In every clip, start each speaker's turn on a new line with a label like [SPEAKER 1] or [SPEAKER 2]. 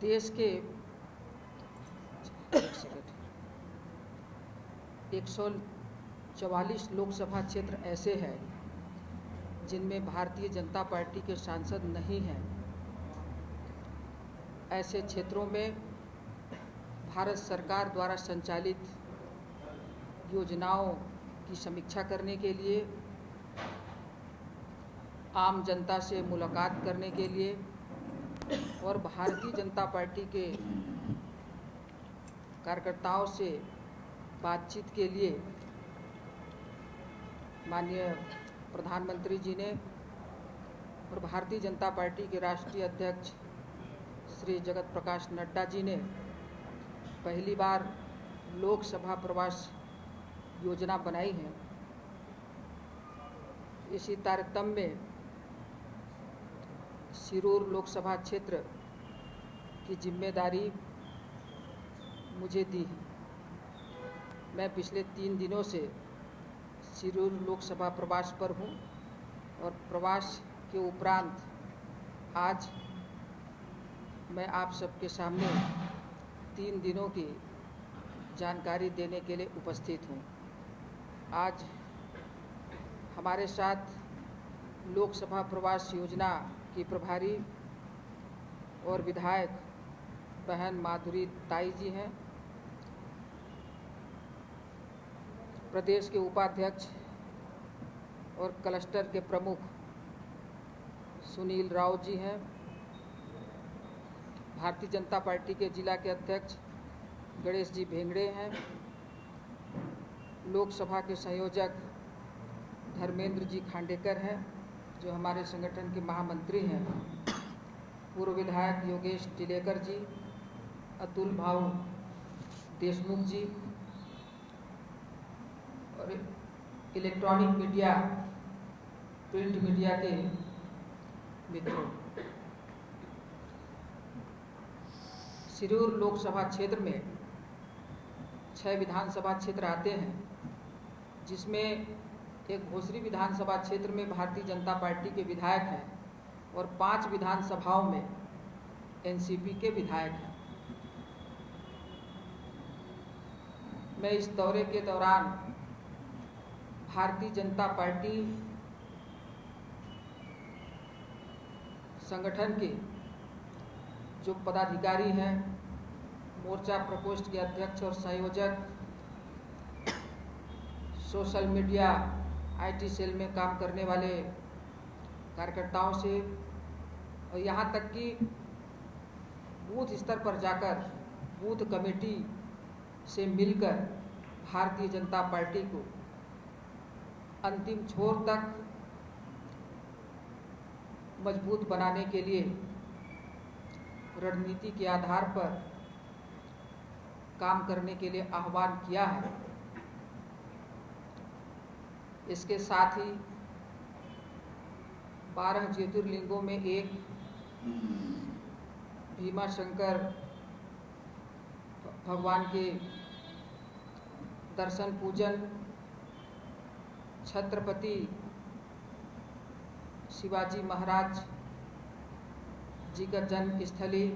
[SPEAKER 1] देश के 144 लोकसभा क्षेत्र ऐसे हैं जिनमें भारतीय जनता पार्टी के सांसद नहीं हैं। ऐसे क्षेत्रों में भारत सरकार द्वारा संचालित योजनाओं की समीक्षा करने के लिए, आम जनता से मुलाकात करने के लिए और भारतीय जनता पार्टी के कार्यकर्ताओं से बातचीत के लिए माननीय प्रधानमंत्री जी ने और भारतीय जनता पार्टी के राष्ट्रीय अध्यक्ष श्री जगत प्रकाश नड्डा जी ने पहली बार लोकसभा प्रवास योजना बनाई है। इसी तारतम्य में सिरूर लोकसभा क्षेत्र की जिम्मेदारी मुझे दी है। मैं पिछले 3 दिनों से सिरूर लोकसभा प्रवास पर हूँ और प्रवास के उपरांत आज मैं आप सबके सामने 3 दिनों की जानकारी देने के लिए उपस्थित हूँ। आज हमारे साथ लोकसभा प्रवास योजना की प्रभारी और विधायक बहन माधुरी ताई जी हैं। प्रदेश के उपाध्यक्ष और क्लस्टर के प्रमुख सुनील राव जी हैं। भारतीय जनता पार्टी के जिला के अध्यक्ष गणेश जी भेंगड़े हैं। लोकसभा के संयोजक धर्मेंद्र जी खांडेकर हैं जो हमारे संगठन के महामंत्री हैं। पूर्व विधायक योगेश टिलेकर जी, अतुल भाऊ देशमुख जी और इलेक्ट्रॉनिक मीडिया, प्रिंट मीडिया के मित्रों। सिरूर लोकसभा क्षेत्र में 6 विधानसभा क्षेत्र आते हैं, जिसमें एक भोसरी विधानसभा क्षेत्र में भारतीय जनता पार्टी के विधायक हैं और 5 विधानसभाओं में एनसीपी के विधायक हैं। मैं इस दौरे के दौरान भारतीय जनता पार्टी संगठन के जो पदाधिकारी हैं, मोर्चा प्रकोष्ठ के अध्यक्ष और संयोजक, सोशल मीडिया आईटी सेल में काम करने वाले कार्यकर्ताओं से और यहाँ तक कि बूथ स्तर पर जाकर बूथ कमेटी से मिलकर भारतीय जनता पार्टी को अंतिम छोर तक मजबूत बनाने के लिए रणनीति के आधार पर काम करने के लिए आह्वान किया है। इसके साथ ही 12 ज्योतिर्लिंगों में एक भीमा शंकर भगवान के दर्शन पूजन, छत्रपति शिवाजी महाराज जी का जन्म स्थली,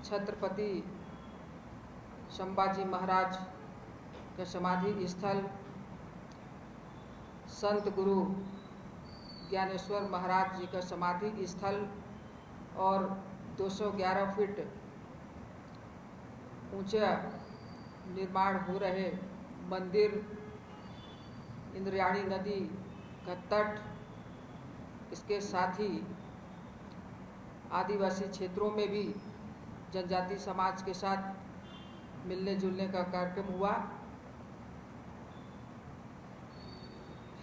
[SPEAKER 1] छत्रपति संभाजी महाराज का समाधि स्थल, संत गुरु ज्ञानेश्वर महाराज जी का समाधि स्थल और 211 फीट ऊंचा निर्माण हो रहे मंदिर, इंद्रायणी नदी का तट, इसके साथ ही आदिवासी क्षेत्रों में भी जनजाति समाज के साथ मिलने जुलने का कार्यक्रम हुआ।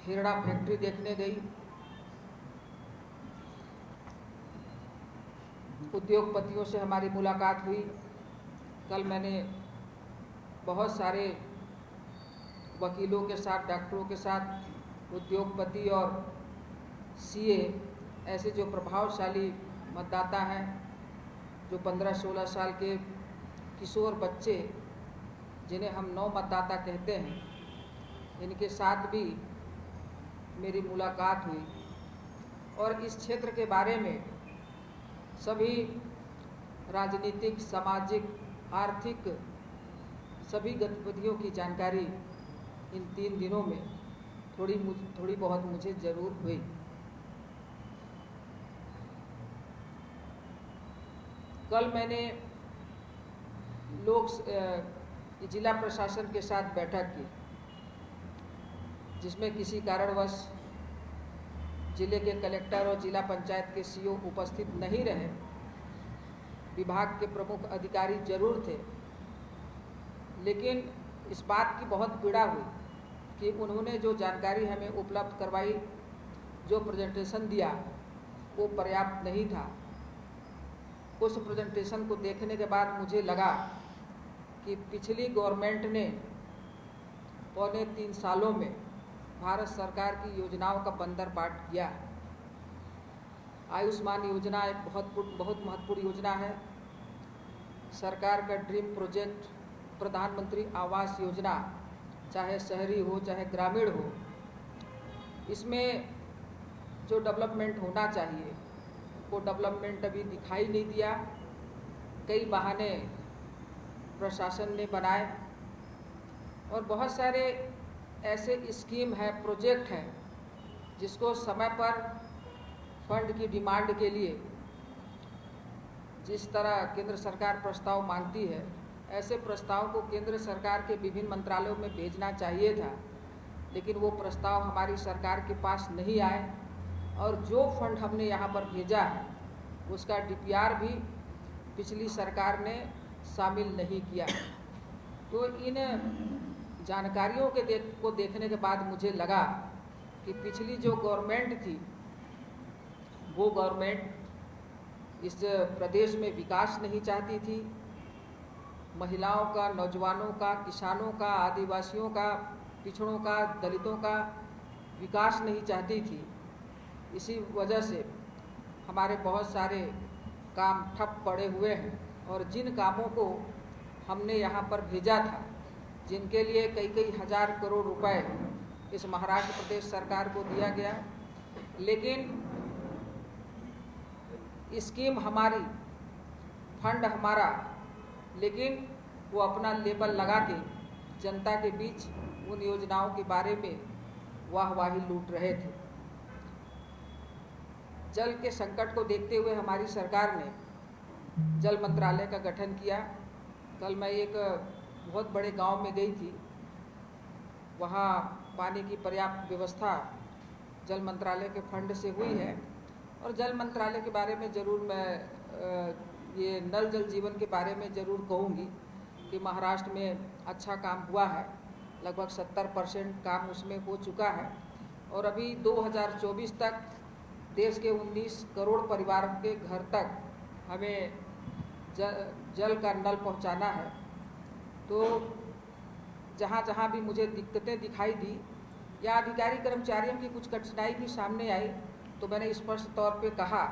[SPEAKER 1] हिरड़ा फैक्ट्री देखने गई, उद्योगपतियों से हमारी मुलाकात हुई। कल मैंने बहुत सारे वकीलों के साथ, डॉक्टरों के साथ, उद्योगपति और सीए ऐसे जो प्रभावशाली मतदाता हैं, जो 15-16 साल के किशोर बच्चे जिन्हें हम नव मतदाता कहते हैं, इनके साथ भी मेरी मुलाकात हुई और इस क्षेत्र के बारे में सभी राजनीतिक, सामाजिक, आर्थिक सभी गतिविधियों की जानकारी इन 3 दिनों में थोड़ी बहुत मुझे ज़रूर हुई। कल मैंने जिला प्रशासन के साथ बैठक की, जिसमें किसी कारणवश जिले के कलेक्टर और जिला पंचायत के सीईओ उपस्थित नहीं रहे। विभाग के प्रमुख अधिकारी जरूर थे, लेकिन इस बात की बहुत पीड़ा हुई कि उन्होंने जो जानकारी हमें उपलब्ध करवाई, जो प्रेजेंटेशन दिया, वो पर्याप्त नहीं था। उस प्रेजेंटेशन को देखने के बाद मुझे लगा कि पिछली गवर्नमेंट ने पौने 3 सालों में भारत सरकार की योजनाओं का बंदरबाट किया है। आयुष्मान योजना एक बहुत महत्वपूर्ण योजना है। सरकार का ड्रीम प्रोजेक्ट प्रधानमंत्री आवास योजना, चाहे शहरी हो चाहे ग्रामीण हो, इसमें जो डेवलपमेंट होना चाहिए वो डेवलपमेंट अभी दिखाई नहीं दिया। कई बहाने प्रशासन ने बनाए और बहुत सारे ऐसे स्कीम है, प्रोजेक्ट है, जिसको समय पर फंड की डिमांड के लिए जिस तरह केंद्र सरकार प्रस्ताव मांगती है, ऐसे प्रस्ताव को केंद्र सरकार के विभिन्न मंत्रालयों में भेजना चाहिए था, लेकिन वो प्रस्ताव हमारी सरकार के पास नहीं आए और जो फंड हमने यहाँ पर भेजा है उसका डीपीआर भी पिछली सरकार ने शामिल नहीं किया। तो इन जानकारियों को देखने के बाद मुझे लगा कि पिछली जो गवर्नमेंट थी वो गवर्नमेंट इस प्रदेश में विकास नहीं चाहती थी। महिलाओं का, नौजवानों का, किसानों का, आदिवासियों का, पिछड़ों का, दलितों का विकास नहीं चाहती थी। इसी वजह से हमारे बहुत सारे काम ठप पड़े हुए हैं और जिन कामों को हमने यहाँ पर भेजा था, जिनके लिए कई हज़ार करोड़ रुपए इस महाराष्ट्र प्रदेश सरकार को दिया गया, लेकिन स्कीम हमारी, फंड हमारा, लेकिन वो अपना लेबल लगा के जनता के बीच उन योजनाओं के बारे में वाहवाही लूट रहे थे। जल के संकट को देखते हुए हमारी सरकार ने जल मंत्रालय का गठन किया। कल मैं एक बहुत बड़े गांव में गई थी, वहाँ पानी की पर्याप्त व्यवस्था जल मंत्रालय के फंड से हुई है और जल मंत्रालय के बारे में ज़रूर मैं ये नल जल जीवन के बारे में ज़रूर कहूँगी कि महाराष्ट्र में अच्छा काम हुआ है। लगभग 70% काम उसमें हो चुका है और अभी 2024 तक देश के 19 करोड़ परिवार के घर तक हमें जल का नल पहुंचाना है। तो जहाँ जहाँ भी मुझे दिक्कतें दिखाई दी या अधिकारी कर्मचारियों की कुछ कठिनाई भी सामने आई, तो मैंने स्पष्ट तौर पे कहा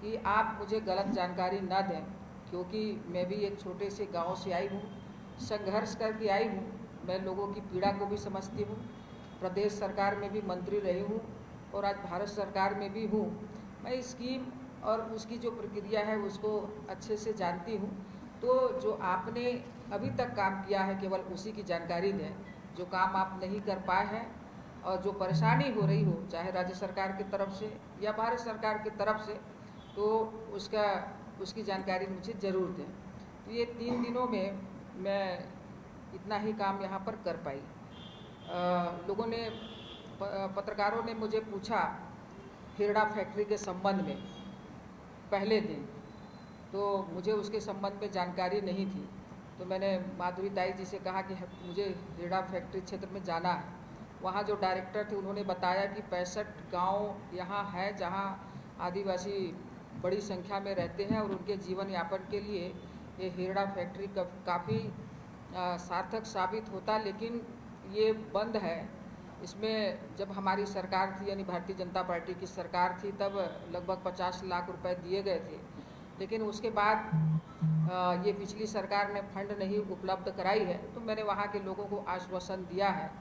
[SPEAKER 1] कि आप मुझे गलत जानकारी न दें, क्योंकि मैं भी एक छोटे से गांव से आई हूँ, संघर्ष करके आई हूँ। मैं लोगों की पीड़ा को भी समझती हूँ, प्रदेश सरकार में भी मंत्री रही हूँ और आज भारत सरकार में भी हूँ। मैं स्कीम और उसकी जो प्रक्रिया है उसको अच्छे से जानती हूँ। तो जो आपने अभी तक काम किया है केवल उसी की जानकारी दें। जो काम आप नहीं कर पाए हैं और जो परेशानी हो रही हो, चाहे राज्य सरकार की तरफ से या भारत सरकार की तरफ से, तो उसकी जानकारी मुझे ज़रूर दें। तो ये 3 दिनों में मैं इतना ही काम यहाँ पर कर पाई। पत्रकारों ने मुझे पूछा हिरडा फैक्ट्री के संबंध में पहले दिन, तो मुझे उसके संबंध में जानकारी नहीं थी। तो मैंने माधुरी ताई जी से कहा कि मुझे हिरडा फैक्ट्री क्षेत्र में जाना है। वहाँ जो डायरेक्टर थे उन्होंने बताया कि 65 गांव यहाँ है जहाँ आदिवासी बड़ी संख्या में रहते हैं और उनके जीवन यापन के लिए ये हिरडा फैक्ट्री काफ़ी सार्थक साबित होता, लेकिन ये बंद है। इसमें जब हमारी सरकार थी, यानी भारतीय जनता पार्टी की सरकार थी, तब लगभग 50 लाख रुपए दिए गए थे, लेकिन उसके बाद ये पिछली सरकार ने फंड नहीं उपलब्ध कराई है। तो मैंने वहाँ के लोगों को आश्वासन दिया है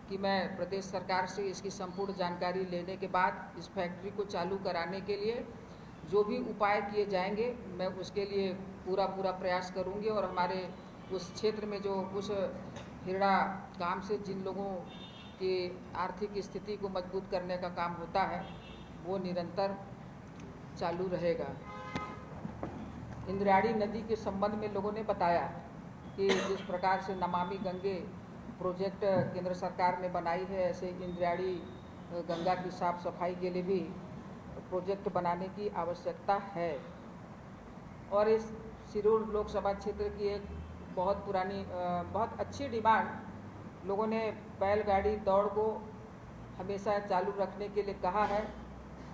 [SPEAKER 1] कि मैं प्रदेश सरकार से इसकी संपूर्ण जानकारी लेने के बाद इस फैक्ट्री को चालू कराने के लिए जो भी उपाय किए जाएंगे मैं उसके लिए पूरा प्रयास करूंगी और हमारे उस क्षेत्र में जो उस हिरड़ा काम से जिन लोगों की आर्थिक स्थिति को मजबूत करने का काम होता है वो निरंतर चालू रहेगा। इंद्रायणी नदी के संबंध में लोगों ने बताया कि जिस प्रकार से नमामि गंगे प्रोजेक्ट केंद्र सरकार ने बनाई है, ऐसे इंद्रायणी गंगा की साफ सफाई के लिए भी प्रोजेक्ट बनाने की आवश्यकता है। और इस सिरूर लोकसभा क्षेत्र की एक बहुत पुरानी बहुत अच्छी डिमांड लोगों ने बैलगाड़ी दौड़ को हमेशा चालू रखने के लिए कहा है।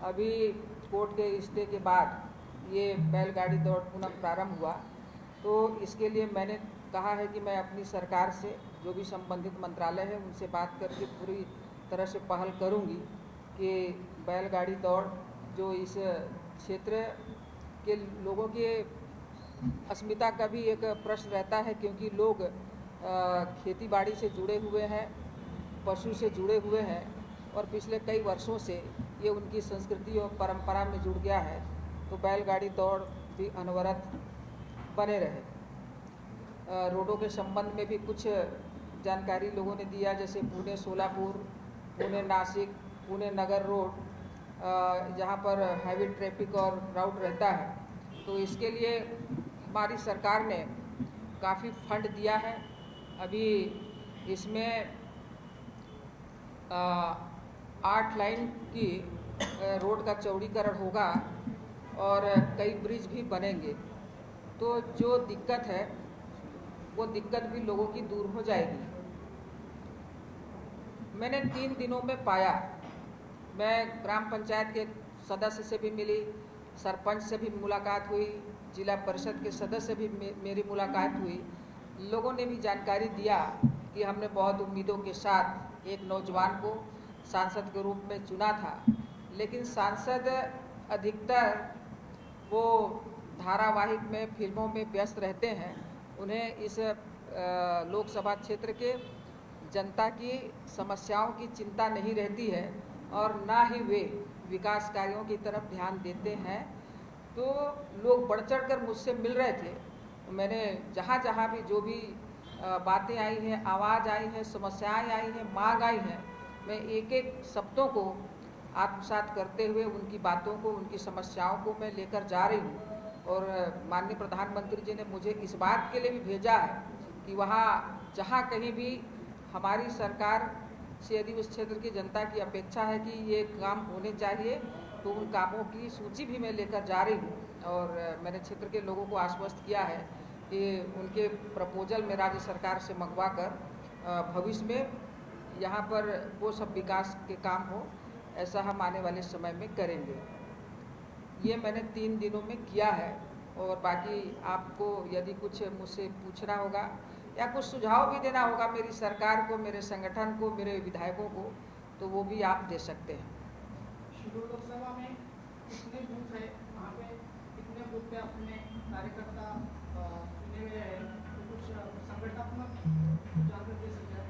[SPEAKER 1] अभी कोर्ट के स्टे के बाद ये बैलगाड़ी दौड़ पुनः प्रारंभ हुआ, तो इसके लिए मैंने कहा है कि मैं अपनी सरकार से जो भी संबंधित मंत्रालय है उनसे बात करके पूरी तरह से पहल करूंगी कि बैलगाड़ी दौड़ जो इस क्षेत्र के लोगों के अस्मिता का भी एक प्रश्न रहता है, क्योंकि लोग खेती बाड़ी से जुड़े हुए हैं, पशु से जुड़े हुए हैं और पिछले कई वर्षों से ये उनकी संस्कृति और परंपरा में जुड़ गया है, तो बैलगाड़ी दौड़ भी अनवरत बने रहे। रोडों के संबंध में भी कुछ जानकारी लोगों ने दिया, जैसे पुणे सोलापुर, पुणे नासिक, पुणे नगर रोड जहाँ पर हैवी ट्रैफिक और क्राउड रहता है, तो इसके लिए हमारी सरकार ने काफ़ी फंड दिया है। अभी इसमें 8 लाइन की रोड का चौड़ीकरण होगा और कई ब्रिज भी बनेंगे, तो जो दिक्कत है वो दिक्कत भी लोगों की दूर हो जाएगी। मैंने 3 दिनों में पाया, मैं ग्राम पंचायत के सदस्य से भी मिली, सरपंच से भी मुलाकात हुई, जिला परिषद के सदस्य से भी मेरी मुलाकात हुई। लोगों ने भी जानकारी दिया कि हमने बहुत उम्मीदों के साथ एक नौजवान को सांसद के रूप में चुना था, लेकिन सांसद अधिकतर वो धारावाहिक में, फिल्मों में व्यस्त रहते हैं। उन्हें इस लोकसभा क्षेत्र के जनता की समस्याओं की चिंता नहीं रहती है और ना ही वे विकास कार्यों की तरफ ध्यान देते हैं। तो लोग बढ़ चढ़ कर मुझसे मिल रहे थे, मैंने जहाँ जहाँ भी जो भी बातें आई हैं, आवाज़ आई है, समस्याएं आई हैं, मांग आई हैं, मैं एक एक शब्दों को आत्मसात करते हुए उनकी बातों को, उनकी समस्याओं को मैं लेकर जा रही हूँ। और माननीय प्रधानमंत्री जी ने मुझे इस बात के लिए भी भेजा है कि वहाँ जहाँ कहीं भी हमारी सरकार से यदि उस क्षेत्र की जनता की अपेक्षा है कि ये काम होने चाहिए, तो उन कामों की सूची भी मैं लेकर जा रही हूँ। और मैंने क्षेत्र के लोगों को आश्वस्त किया है कि उनके प्रपोजल में राज्य सरकार से मंगवा कर भविष्य में यहाँ पर वो सब विकास के काम हो, ऐसा हम आने वाले समय में करेंगे। ये मैंने 3 दिनों में किया है। और बाकी आपको यदि कुछ मुझसे पूछना होगा या कुछ सुझाव भी देना होगा मेरी सरकार को, मेरे संगठन को, मेरे विधायकों को, तो वो भी आप दे सकते हैं।
[SPEAKER 2] शिरूर लोकसभा में कितने बूथ है, वहाँ पे कितने बूथ पे अपने कार्यकर्ता चुने हुए हैं, तो कुछ संगठनात्मक जानकारी दे सकते हैं?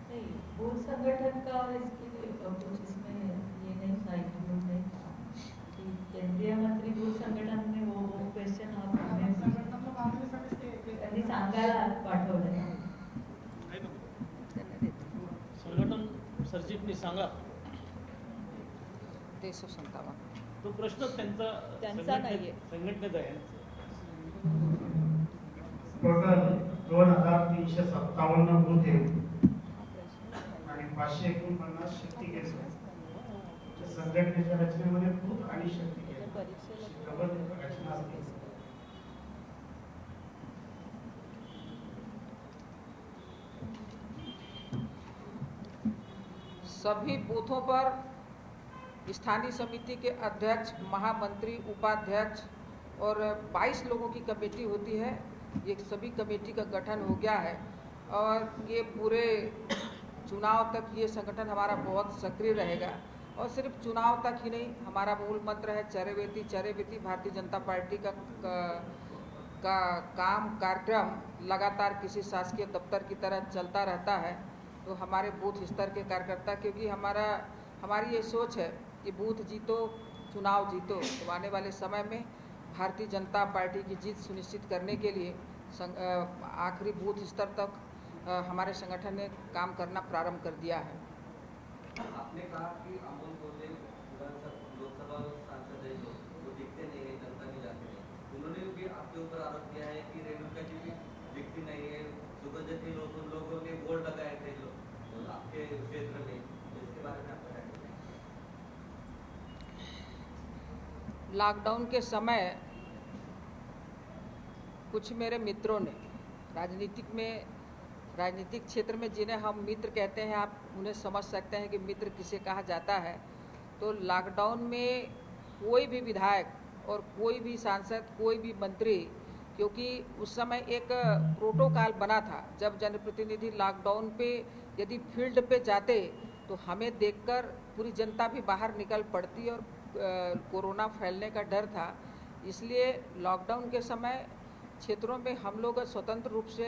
[SPEAKER 3] नहीं, बूथ संगठन का इसके लिए कुछ इसमें ये नहीं साइड में कि केंद्रीय मंत्री बूथ संगठन में वो क्वेश्चन आप त्यांनी सांगायला पाठवलंय।
[SPEAKER 4] संघटन सरचिटणीस सांगा,
[SPEAKER 1] 357
[SPEAKER 4] तो प्रश्न त्यांचा
[SPEAKER 1] नाहीये,
[SPEAKER 4] संघटनेचा आहे।
[SPEAKER 5] टोटल 2357 बूथ आहेत आणि 549 शक्ती केंद्र आहेत। संघटनेच्या रचनेमध्ये बूथ आणि शक्ती केंद्र डबल रचना असते।
[SPEAKER 1] सभी बूथों पर स्थानीय समिति के अध्यक्ष, महामंत्री, उपाध्यक्ष और 22 लोगों की कमेटी होती है। ये सभी कमेटी का गठन हो गया है और ये पूरे चुनाव तक ये संगठन हमारा बहुत सक्रिय रहेगा। और सिर्फ चुनाव तक ही नहीं, हमारा मूल मंत्र है चरैवेति चरैवेति। भारतीय जनता पार्टी का काम कार्यक्रम लगातार किसी शासकीय दफ्तर की तरह चलता रहता है। तो हमारे बूथ स्तर के कार्यकर्ता, क्योंकि हमारी ये सोच है कि बूथ जीतो चुनाव जीतो, तो आने वाले समय में भारतीय जनता पार्टी की जीत सुनिश्चित करने के लिए आखिरी बूथ स्तर तक हमारे संगठन ने काम करना प्रारंभ कर दिया है।
[SPEAKER 6] आपने कहा कि अमोल बोले लोकसभा सांसद है जो वो दिखते नहीं है, जनता नहीं जाते हैं। उन्होंने भी आपके ऊपर आरोप किया है कि रेणुका जी भी दिखती नहीं है, सुगंध के लोगों ने बोर्ड लगाए थे लोग आपके क्षेत्र में, तो इसके बारे में आपका क्या कहना है?
[SPEAKER 1] लॉकडाउन के समय कुछ मेरे मित्रों ने राजनीतिक क्षेत्र में, जिन्हें हम मित्र कहते हैं, आप उन्हें समझ सकते हैं कि मित्र किसे कहा जाता है। तो लॉकडाउन में कोई भी विधायक और कोई भी सांसद, कोई भी मंत्री, क्योंकि उस समय एक प्रोटोकॉल बना था, जब जनप्रतिनिधि लॉकडाउन पे यदि फील्ड पे जाते तो हमें देखकर पूरी जनता भी बाहर निकल पड़ती और कोरोना फैलने का डर था। इसलिए लॉकडाउन के समय क्षेत्रों में हम लोग स्वतंत्र रूप से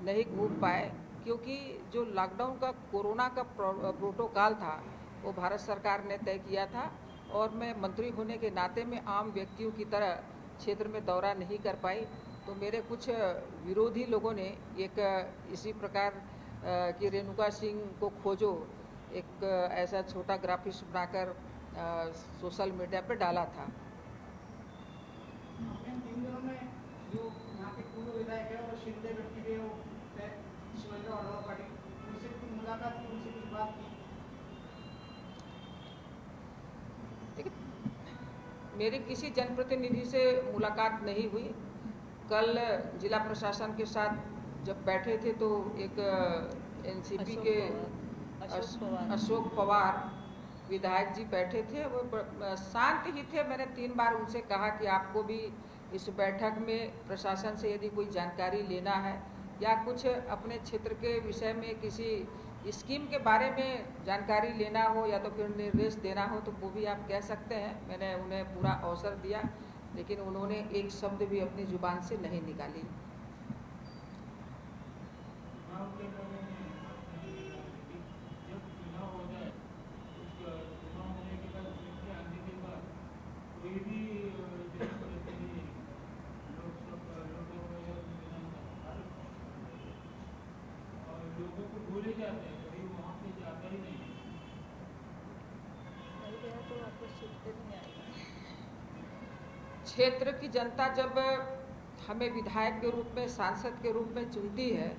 [SPEAKER 1] नहीं घूम पाए, क्योंकि जो लॉकडाउन का कोरोना का प्रोटोकॉल था वो भारत सरकार ने तय किया था, और मैं मंत्री होने के नाते में आम व्यक्तियों की तरह क्षेत्र में दौरा नहीं कर पाई। तो मेरे कुछ विरोधी लोगों ने एक इसी प्रकार कि रेणुका सिंह को खोजो, एक ऐसा छोटा ग्राफिक्स बनाकर सोशल मीडिया पे डाला था।
[SPEAKER 2] इन 3 दिनों में जो यहाँ के पूर्व विधायक है और शिंदे व्यक्ति भी है, शिवेंद्र अडवाणी पाटिल, उनसे कुछ मुलाकात की, उनसे कुछ बात की?
[SPEAKER 1] मेरी किसी जनप्रतिनिधि से मुलाकात नहीं हुई। कल जिला प्रशासन के साथ जब बैठे थे तो एक एनसीपी के अशोक पवार विधायक जी बैठे थे, वो शांत ही थे। मैंने 3 बार उनसे कहा कि आपको भी इस बैठक में प्रशासन से यदि कोई जानकारी लेना है या कुछ अपने क्षेत्र के विषय में किसी स्कीम के बारे में जानकारी लेना हो या तो फिर निर्देश देना हो तो वो भी आप कह सकते हैं। मैंने उन्हें पूरा अवसर दिया, लेकिन उन्होंने एक शब्द भी अपनी जुबान से नहीं निकाली।
[SPEAKER 7] लोगों को भूले जाते हैं, कभी वहाँ पे जाता ही नहीं गया तो वापस छूटते नहीं आएगा।
[SPEAKER 1] क्षेत्र की जनता जब हमें विधायक के रूप में, सांसद के रूप में चुनती है,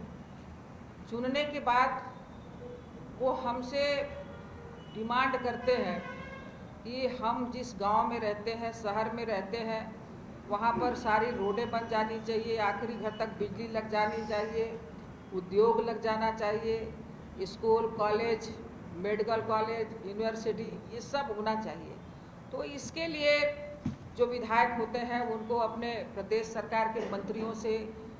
[SPEAKER 1] चुनने के बाद वो हमसे डिमांड करते हैं कि हम जिस गांव में रहते हैं, शहर में रहते हैं, वहाँ पर सारी रोडें बन जानी चाहिए, आखिरी घर तक बिजली लग जानी चाहिए, उद्योग लग जाना चाहिए, school, college, medical college, university, ये सब होना चाहिए। तो इसके लिए जो विधायक होते हैं उनको अपने प्रदेश सरकार के मंत्रियों से,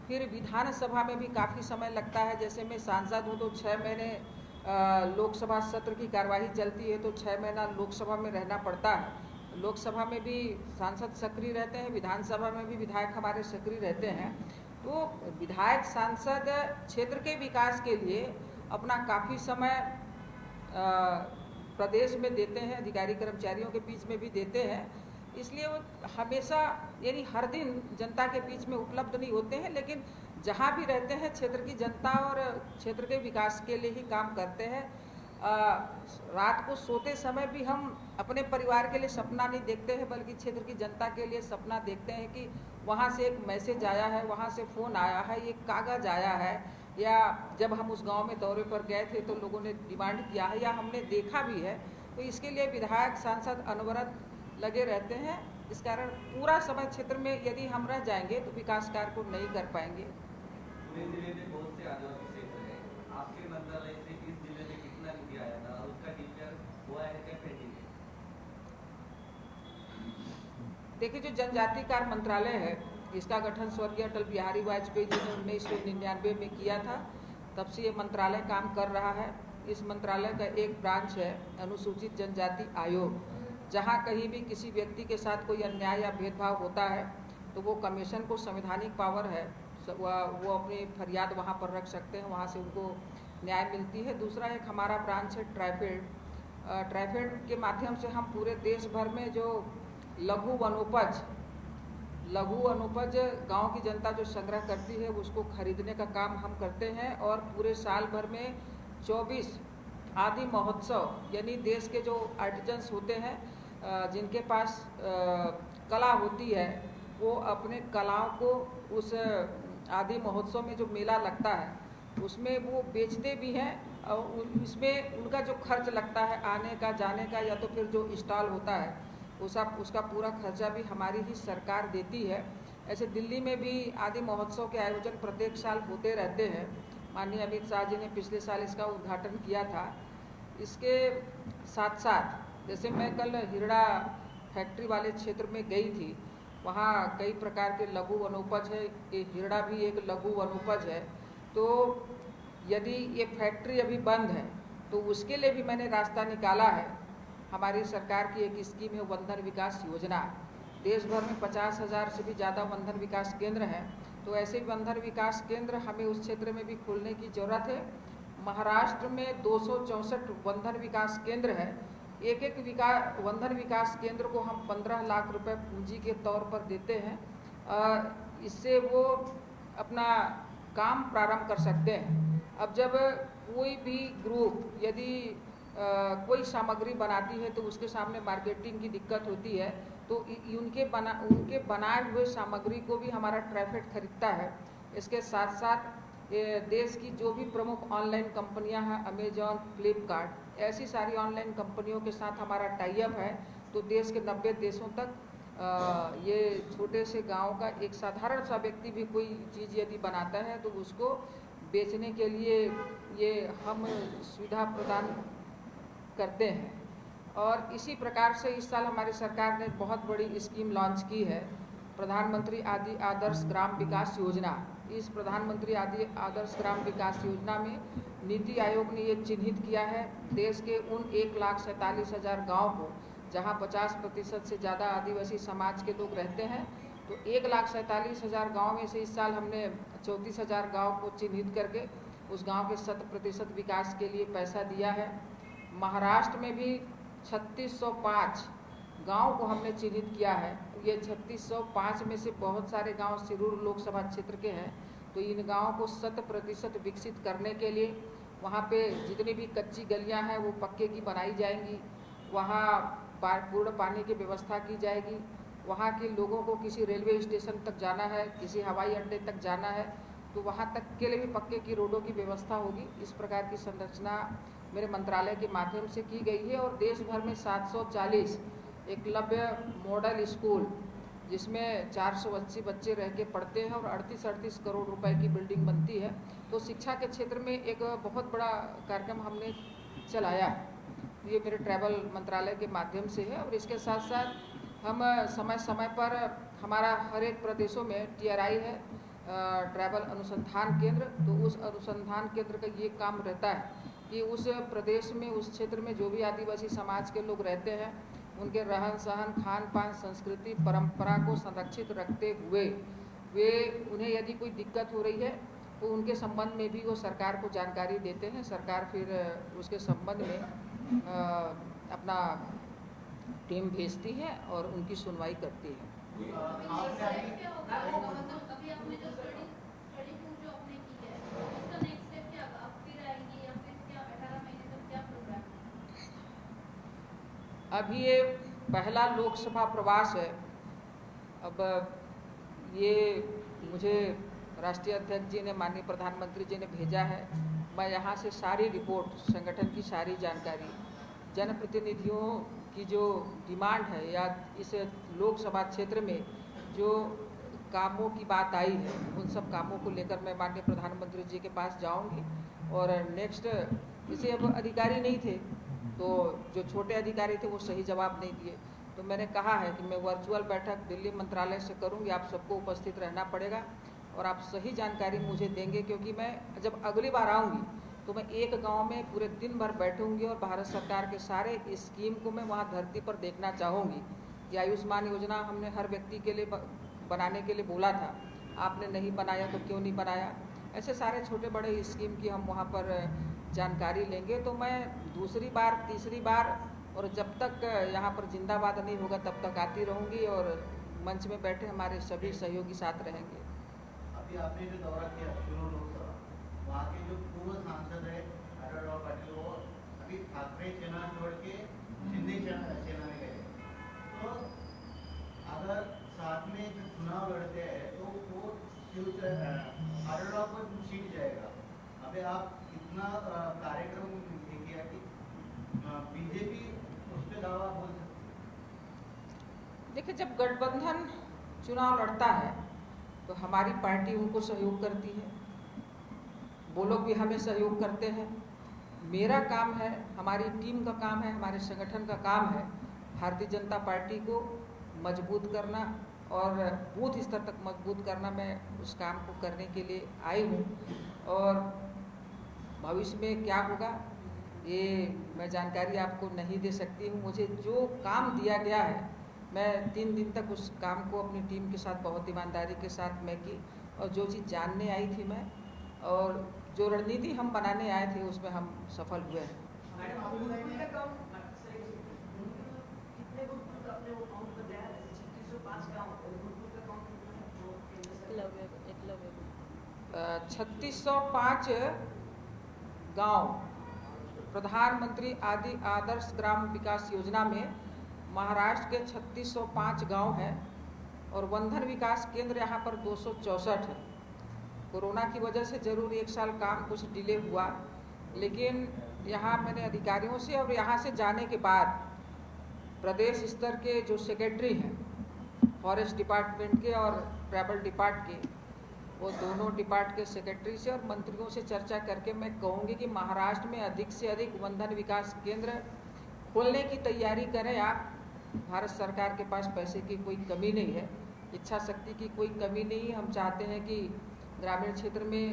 [SPEAKER 1] फिर विधानसभा में भी काफ़ी समय लगता है। जैसे मैं सांसद हूँ तो 6 महीने लोकसभा सत्र की कार्यवाही चलती है तो 6 महीना लोकसभा में रहना पड़ता है। लोकसभा में भी सांसद सक्रिय रहते हैं, विधानसभा में भी विधायक हमारे सक्रिय रहते हैं। तो विधायक सांसद क्षेत्र के विकास के लिए अपना काफ़ी समय प्रदेश में देते हैं, अधिकारी कर्मचारियों के बीच में भी देते हैं। इसलिए वो हमेशा यानी हर दिन जनता के बीच में उपलब्ध नहीं होते हैं, लेकिन जहाँ भी रहते हैं क्षेत्र की जनता और क्षेत्र के विकास के लिए ही काम करते हैं। रात को सोते समय भी हम अपने परिवार के लिए सपना नहीं देखते हैं, बल्कि क्षेत्र की जनता के लिए सपना देखते हैं कि वहाँ से एक मैसेज आया है, वहाँ से फ़ोन आया है, एक कागज़ आया है, या जब हम उस गांव में दौरे पर गए थे तो लोगों ने डिमांड किया है या हमने देखा भी है। तो इसके लिए विधायक सांसद अनवरत लगे रहते हैं। इस कारण पूरा समय क्षेत्र में यदि हम रह जाएंगे तो विकास कार्य को नहीं कर पाएंगे।
[SPEAKER 6] पुणे जिले में बहुत से आदिवासी क्षेत्र हैं, आपके मंत्रालय से इस जिले में कितना निधि आया था और उसका डिक्लेयर हुआ है क्या पेंडिंग है?
[SPEAKER 1] देखिए, जो जनजाति कार्य मंत्रालय है इसका गठन स्वर्गीय अटल बिहारी वाजपेयी जी ने 1999 में किया था। तब से ये मंत्रालय काम कर रहा है। इस मंत्रालय का एक ब्रांच है अनुसूचित जनजाति आयोग। जहाँ कहीं भी किसी व्यक्ति के साथ कोई अन्याय या भेदभाव होता है तो वो कमीशन को संवैधानिक पावर है, वो अपनी फरियाद वहाँ पर रख सकते हैं, वहाँ से उनको न्याय मिलती है। दूसरा एक हमारा ब्रांच है ट्राइफेड। ट्राइफेड के माध्यम से हम पूरे देश भर में जो लघु वनोपज गांव की जनता जो संग्रह करती है उसको खरीदने का काम हम करते हैं। और पूरे साल भर में 24 आदि महोत्सव, यानी देश के जो आर्टिजन्स होते हैं जिनके पास कला होती है, वो अपने कलाओं को उस आदि महोत्सव में जो मेला लगता है उसमें वो बेचते भी हैं। और इसमें उनका जो खर्च लगता है आने का जाने का, या तो फिर जो स्टॉल होता है उसका पूरा खर्चा भी हमारी ही सरकार देती है। ऐसे दिल्ली में भी आदि महोत्सव के आयोजन प्रत्येक साल होते रहते हैं। माननीय अमित शाह जी ने पिछले साल इसका उद्घाटन किया था। इसके साथ साथ जैसे मैं कल हिरड़ा फैक्ट्री वाले क्षेत्र में गई थी, वहाँ कई प्रकार के लघु वनोपज है। ये हिरड़ा भी एक लघु वनोपज है। तो यदि ये फैक्ट्री अभी बंद है तो उसके लिए भी मैंने रास्ता निकाला है। हमारी सरकार की एक स्कीम है वंधन विकास योजना। देश भर में 50,000 से भी ज़्यादा वंधन विकास केंद्र हैं। तो ऐसे वंधन विकास केंद्र हमें उस क्षेत्र में भी खोलने की ज़रूरत है। महाराष्ट्र में 264 वंधन विकास केंद्र है। एक वंधन विकास केंद्र को हम 15 लाख रुपए पूंजी के तौर पर देते हैं। इससे वो अपना काम प्रारंभ कर सकते हैं। अब जब कोई भी ग्रुप यदि कोई सामग्री बनाती है तो उसके सामने मार्केटिंग की दिक्कत होती है, तो उनके बनाए हुए सामग्री को भी हमारा ट्राइफेड खरीदता है। इसके साथ साथ देश की जो भी प्रमुख ऑनलाइन कंपनियां हैं, अमेजॉन, फ्लिपकार्ट, ऐसी सारी ऑनलाइन कंपनियों के साथ हमारा टाई अप है। तो देश के 90 देशों तक ये छोटे से गांव का एक साधारण सा व्यक्ति भी कोई चीज़ यदि बनाता है तो उसको बेचने के लिए ये हम सुविधा प्रदान करते हैं। और इसी प्रकार से इस साल हमारी सरकार ने बहुत बड़ी स्कीम लॉन्च की है, प्रधानमंत्री आदर्श ग्राम विकास योजना। इस प्रधानमंत्री आदर्श ग्राम विकास योजना में नीति आयोग ने ये चिन्हित किया है देश के उन 1,47,000 गाँव को जहाँ 50% से ज़्यादा आदिवासी समाज के लोग रहते हैं। तो 1,47,000 गाँव में से इस साल हमने 34,000 गाँव को चिन्हित करके उस गांव के 100% विकास के लिए पैसा दिया है। महाराष्ट्र में भी 3605 गांव को हमने चिन्हित किया है। ये 3605 में से बहुत सारे गांव सिरूर लोकसभा क्षेत्र के हैं। तो इन गांवों को 100% विकसित करने के लिए वहाँ पे जितनी भी कच्ची गलियाँ हैं वो पक्के की बनाई जाएंगी। वहाँ पूर्ण पानी की व्यवस्था की जाएगी। वहाँ के लोगों को किसी रेलवे स्टेशन तक जाना है, किसी हवाई अड्डे तक जाना है, तो वहाँ तक के लिए भी पक्के की रोडों की व्यवस्था होगी। इस प्रकार की संरचना मेरे मंत्रालय के माध्यम से की गई है। और देश भर में 740 एकलव्य मॉडल स्कूल जिसमें 480 बच्चे रह के पढ़ते हैं और 38 करोड़ रुपए की बिल्डिंग बनती है। तो शिक्षा के क्षेत्र में एक बहुत बड़ा कार्यक्रम हमने चलाया। ये मेरे ट्रैवल मंत्रालय के माध्यम से है। और इसके साथ साथ हम समय समय पर हमारा हर एक प्रदेशों में TRI है, ट्रैवल अनुसंधान केंद्र। तो उस अनुसंधान केंद्र का ये काम रहता है कि उस प्रदेश में, उस क्षेत्र में जो भी आदिवासी समाज के लोग रहते हैं उनके रहन सहन, खान पान, संस्कृति, परंपरा को संरक्षित रखते हुए वे उन्हें यदि कोई दिक्कत हो रही है तो उनके संबंध में भी वो सरकार को जानकारी देते हैं। सरकार फिर उसके संबंध में अपना टीम भेजती है और उनकी सुनवाई करती है। अभी ये पहला लोकसभा प्रवास है। अब ये मुझे राष्ट्रीय अध्यक्ष जी ने, माननीय प्रधानमंत्री जी ने भेजा है। मैं यहाँ से सारी रिपोर्ट, संगठन की सारी जानकारी, जनप्रतिनिधियों की जो डिमांड है या इस लोकसभा क्षेत्र में जो कामों की बात आई है उन सब कामों को लेकर मैं माननीय प्रधानमंत्री जी के पास जाऊंगी। और नेक्स्ट, जैसे अब अधिकारी नहीं थे तो जो छोटे अधिकारी थे वो सही जवाब नहीं दिए, तो मैंने कहा है कि मैं वर्चुअल बैठक दिल्ली मंत्रालय से करूंगी। आप सबको उपस्थित रहना पड़ेगा और आप सही जानकारी मुझे देंगे, क्योंकि मैं जब अगली बार आऊँगी तो मैं एक गांव में पूरे दिन भर बैठूंगी और भारत सरकार के सारे स्कीम को मैं वहां धरती पर देखना चाहूँगी। कि आयुष्मान योजना हमने हर व्यक्ति के लिए बनाने के लिए बोला था, आपने नहीं बनाया तो क्यों नहीं बनाया। ऐसे सारे छोटे बड़े स्कीम की हम वहाँ पर जानकारी लेंगे तो मैं दूसरी बार तीसरी बार और जब तक यहाँ पर जिंदाबाद नहीं होगा तब तक आती रहूँगी और मंच में बैठे हमारे सभी सहयोगी साथ रहेंगे।
[SPEAKER 8] अभी आपने जो दौरा किया शिरूर लोकसभा, वहाँ के जो पूर्व सांसद है आढळराव पाटील, वो अभी ठाकरे सेना छोड़ के शिंदे सेना में गए, तो अगर साथ में जो चुनाव लड़ते हैं तो वो आढळराव को सीट जाएगा। अभी आप इतना कार्यक्रम किया कि बीजेपी उस पर दावा बोल सकती है?
[SPEAKER 1] देखिए, जब गठबंधन चुनाव लड़ता है तो हमारी पार्टी उनको सहयोग करती है, वो लोग भी हमें सहयोग करते हैं। मेरा काम है, हमारी टीम का काम है, हमारे संगठन का काम है भारतीय जनता पार्टी को मजबूत करना और बूथ स्तर तक मजबूत करना। मैं उस काम को करने के लिए आई हूँ और भविष्य में क्या होगा ये मैं जानकारी आपको नहीं दे सकती हूँ। मुझे जो काम दिया गया है मैं 3 दिन तक उस काम को अपनी टीम के साथ बहुत ईमानदारी के साथ मैं की, और जो चीज़ जानने आई थी मैं और जो रणनीति हम बनाने आए थे उसमें हम सफल हुए हैं।
[SPEAKER 7] एकलव्य
[SPEAKER 1] 3605 गांव प्रधानमंत्री आदर्श ग्राम विकास योजना में महाराष्ट्र के 3605 गांव हैं और वंधन विकास केंद्र यहाँ पर 264 है। कोरोना की वजह से जरूर 1 साल काम कुछ डिले हुआ, लेकिन यहाँ मैंने अधिकारियों से और यहाँ से जाने के बाद प्रदेश स्तर के जो सेक्रेटरी हैं फॉरेस्ट डिपार्टमेंट के और ट्रैवल डिपार्ट के, वो दोनों डिपार्ट के सेक्रेटरी से और मंत्रियों से चर्चा करके मैं कहूँगी कि महाराष्ट्र में अधिक से अधिक वंधन विकास केंद्र खोलने की तैयारी करें आप। भारत सरकार के पास पैसे की कोई कमी नहीं है, इच्छा शक्ति की कोई कमी नहीं है। हम चाहते हैं कि ग्रामीण क्षेत्र में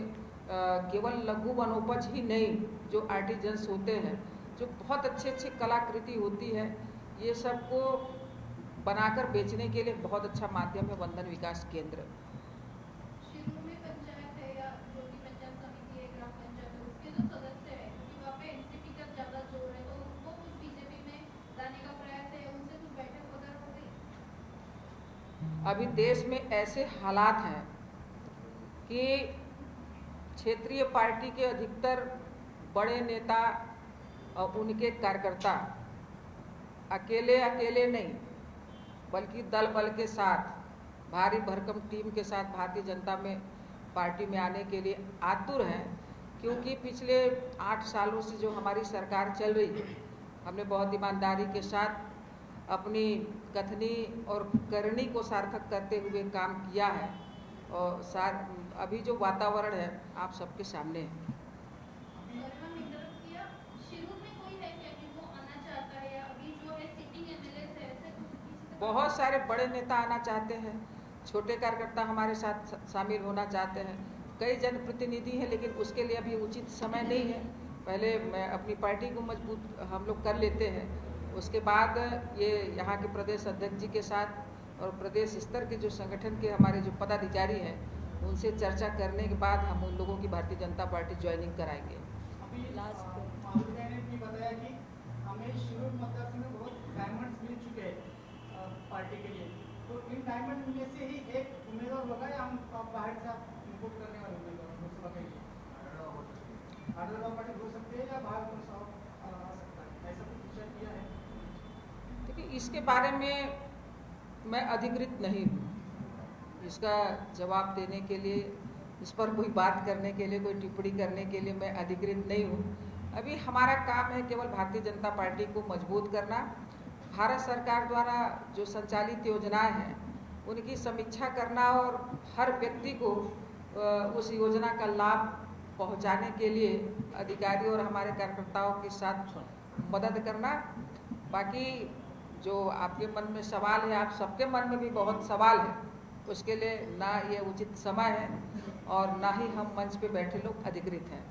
[SPEAKER 1] केवल लघु वनोपज ही नहीं, जो आर्टिजन्स होते हैं, जो बहुत अच्छे कलाकृति होती है, ये सब को बनाकर बेचने के लिए बहुत अच्छा माध्यम है वंधन विकास केंद्र।
[SPEAKER 9] शिरूर में पंचायत है या जो भी पंचायत समिति है, ग्राम पंचायत है, उसके जो सदस्य है, क्योंकि वहाँ पे एनसीपी का ज्यादा जोर है, तो उनको कुछ बीजेपी में लाने का प्रयास है, उनसे कुछ बैठक वगैरह हो गई?
[SPEAKER 1] अभी देश में ऐसे हालात हैं कि क्षेत्रीय पार्टी के अधिकतर बड़े नेता और उनके कार्यकर्ता अकेले नहीं बल्कि दल बल के साथ भारी भरकम टीम के साथ भारतीय जनता में पार्टी में आने के लिए आतुर हैं, क्योंकि पिछले 8 सालों से जो हमारी सरकार चल रही है, हमने बहुत ईमानदारी के साथ अपनी कथनी और करनी को सार्थक करते हुए काम किया है और अभी जो वातावरण है आप सबके सामने है। बहुत सारे बड़े नेता आना चाहते हैं, छोटे कार्यकर्ता हमारे साथ शामिल होना चाहते हैं, कई जनप्रतिनिधि हैं, लेकिन उसके लिए अभी उचित समय नहीं है। पहले मैं अपनी पार्टी को मजबूत हम लोग कर लेते हैं, उसके बाद ये यहाँ के प्रदेश अध्यक्ष जी के साथ और प्रदेश स्तर के जो संगठन के हमारे जो पदाधिकारी हैं उनसे चर्चा करने के बाद हम उन लोगों की भारतीय जनता पार्टी ज्वाइनिंग कराएंगे।
[SPEAKER 2] अभी माधुरी ने भी बताया कि हमें शिरूर मतदार में बहुत डायमंड्स मिल चुके हैं पार्टी के लिए, तो इन डायमंड में से ही एक उम्मीदवार होगा या हम बाहर से इनपुट करने वाले उम्मीदवार लोकसभा के लिए आढळराव पाटील हो सकते हैं या बाहर कौन सा आ सकता है, ऐसा कुछ विचार किया है?
[SPEAKER 1] देखिए, इसके बारे में मैं अधिकृत नहीं हूँ, इसका जवाब देने के लिए, इस पर कोई बात करने के लिए, कोई टिप्पणी करने के लिए मैं अधिकृत नहीं हूँ। अभी हमारा काम है केवल भारतीय जनता पार्टी को मजबूत करना, भारत सरकार द्वारा जो संचालित योजनाएं हैं उनकी समीक्षा करना और हर व्यक्ति को उस योजना का लाभ पहुंचाने के लिए अधिकारी और हमारे कार्यकर्ताओं के साथ मदद करना। बाकी जो आपके मन में सवाल है, आप सबके मन में भी बहुत सवाल है, उसके लिए ना ये उचित समय है और ना ही हम मंच पे बैठे लोग अधिकृत हैं।